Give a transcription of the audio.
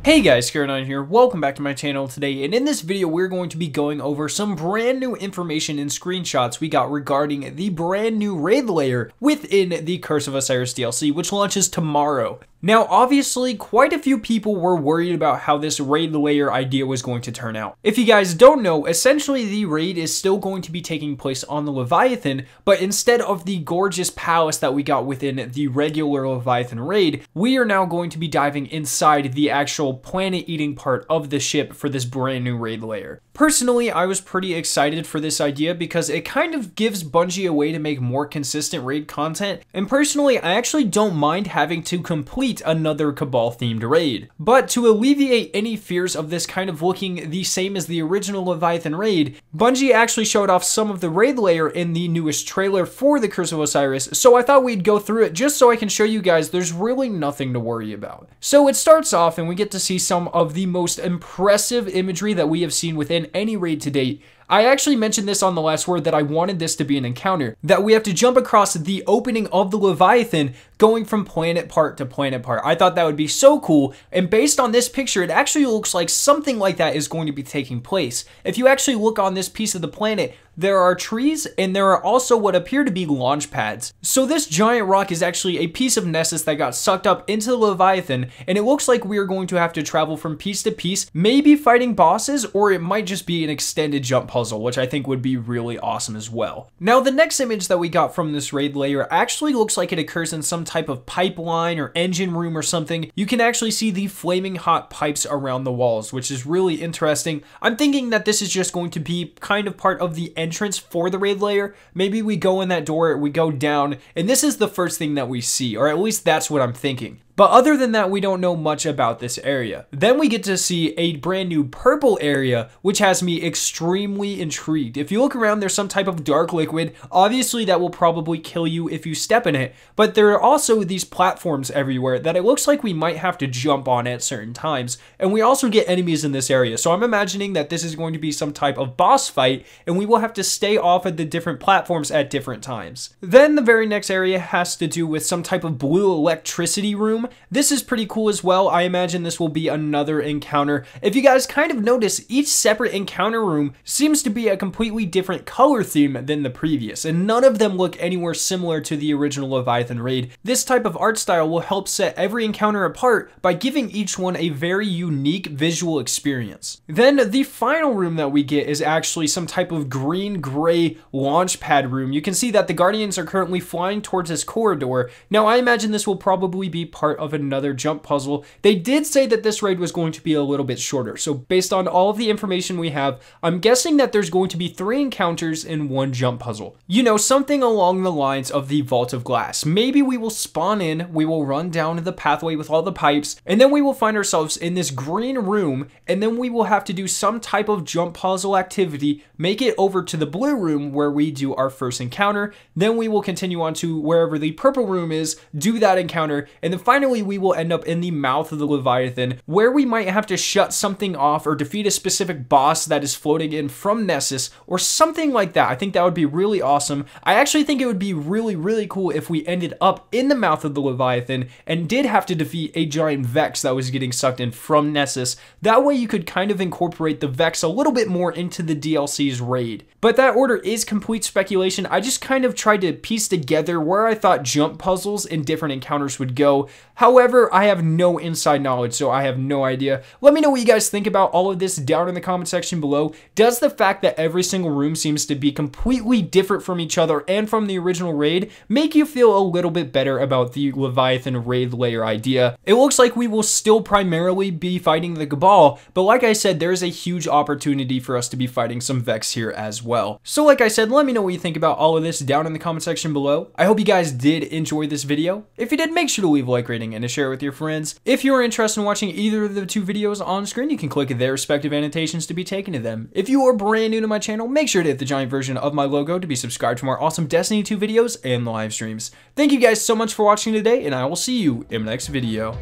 Hey guys, Karen here, welcome back to my channel today, and in this video we're going to be going over some brand new information and screenshots we got regarding the brand new raid layer within the Curse of Osiris DLC, which launches tomorrow. Now, obviously, quite a few people were worried about how this raid layer idea was going to turn out. If you guys don't know, essentially the raid is still going to be taking place on the Leviathan, but instead of the gorgeous palace that we got within the regular Leviathan raid, we are now going to be diving inside the actual planet-eating part of the ship for this brand new raid layer. Personally, I was pretty excited for this idea because it kind of gives Bungie a way to make more consistent raid content, and personally, I actually don't mind having to complete another Cabal themed raid. But to alleviate any fears of this kind of looking the same as the original Leviathan raid, Bungie actually showed off some of the raid layer in the newest trailer for the Curse of Osiris, so I thought we'd go through it just so I can show you guys there's really nothing to worry about. So it starts off and we get to see some of the most impressive imagery that we have seen within any raid to date. I actually mentioned this on the last word that I wanted this to be an encounter, that we have to jump across the opening of the Leviathan going from planet part to planet part. I thought that would be so cool, and based on this picture, it actually looks like something like that is going to be taking place. If you actually look on this piece of the planet, there are trees and there are also what appear to be launch pads. So this giant rock is actually a piece of Nessus that got sucked up into the Leviathan, and it looks like we are going to have to travel from piece to piece, maybe fighting bosses, or it might just be an extended jump puzzle, which I think would be really awesome as well. Now, the next image that we got from this raid layer actually looks like it occurs in some type of pipeline or engine room or something. You can actually see the flaming hot pipes around the walls, which is really interesting. I'm thinking that this is just going to be kind of part of the entrance for the raid layer. Maybe we go in that door, we go down, and this is the first thing that we see, or at least that's what I'm thinking. But other than that, we don't know much about this area. Then we get to see a brand new purple area, which has me extremely intrigued. If you look around, there's some type of dark liquid. Obviously, that will probably kill you if you step in it. But there are also these platforms everywhere that it looks like we might have to jump on at certain times. And we also get enemies in this area. So I'm imagining that this is going to be some type of boss fight, and we will have to stay off of the different platforms at different times. Then the very next area has to do with some type of blue electricity room. This is pretty cool as well. I imagine this will be another encounter. If you guys kind of notice, each separate encounter room seems to be a completely different color theme than the previous, and none of them look anywhere similar to the original Leviathan raid. This type of art style will help set every encounter apart by giving each one a very unique visual experience. Then the final room that we get is actually some type of green-gray launch pad room. You can see that the Guardians are currently flying towards this corridor. Now, I imagine this will probably be part of another jump puzzle. They did say that this raid was going to be a little bit shorter, so based on all of the information we have, I'm guessing that there's going to be 3 encounters in 1 jump puzzle. You know, something along the lines of the Vault of Glass. Maybe we will spawn in, we will run down the pathway with all the pipes, and then we will find ourselves in this green room, and then we will have to do some type of jump puzzle activity, make it over to the blue room where we do our first encounter, then we will continue on to wherever the purple room is, do that encounter, and then finally we will end up in the mouth of the Leviathan, where we might have to shut something off or defeat a specific boss that is floating in from Nessus or something like that. I think that would be really awesome. I actually think it would be really cool if we ended up in the mouth of the Leviathan and did have to defeat a giant Vex that was getting sucked in from Nessus. That way you could kind of incorporate the Vex a little bit more into the DLC's raid. But that order is complete speculation. I just kind of tried to piece together where I thought jump puzzles and different encounters would go. However, I have no inside knowledge, so I have no idea. Let me know what you guys think about all of this down in the comment section below. Does the fact that every single room seems to be completely different from each other and from the original raid make you feel a little bit better about the Leviathan raid layer idea? It looks like we will still primarily be fighting the Cabal, but like I said, there is a huge opportunity for us to be fighting some Vex here as well. So like I said, let me know what you think about all of this down in the comment section below. I hope you guys did enjoy this video. If you did, make sure to leave a like, rating, and to share it with your friends. If you are interested in watching either of the 2 videos on screen, you can click their respective annotations to be taken to them. If you are brand new to my channel, make sure to hit the giant version of my logo to be subscribed to more awesome Destiny 2 videos and live streams. Thank you guys so much for watching today, and I will see you in the next video.